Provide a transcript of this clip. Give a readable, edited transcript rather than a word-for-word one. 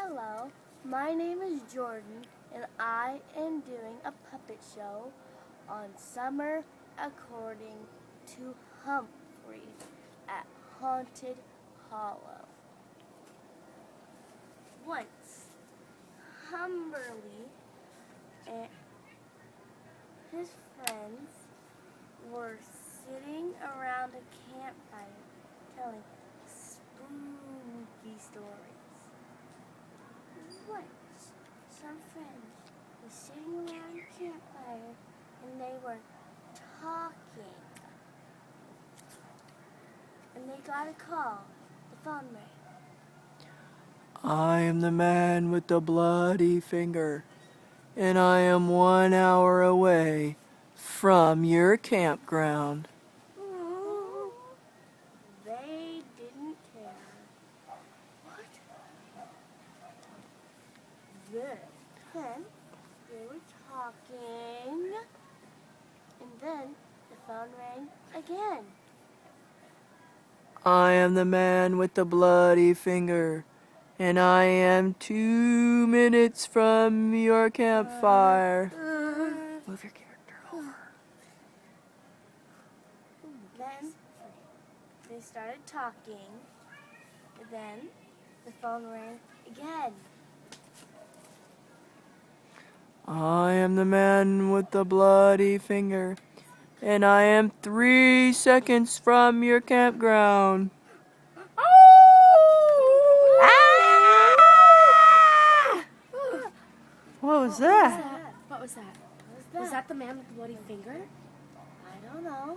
Hello, my name is Jordan, and I am doing a puppet show on Summer According to Humphrey at Haunted Hollow. Once, Humberly and his friends were sitting around a campfire telling spooky stories. Once, some friends were sitting around a campfire and they were talking. And they got a call. The phone rang. I am the man with the bloody finger, and I am 1 hour away from your campground. They didn't care. What? Then they were talking, and then the phone rang again. I am the man with the bloody finger, and I am 2 minutes from your campfire. Move your character over. Then they started talking, and then the phone rang again. I am the man with the bloody finger, and I am 3 seconds from your campground. What was that? What was that? Was that the man with the bloody finger? I don't know.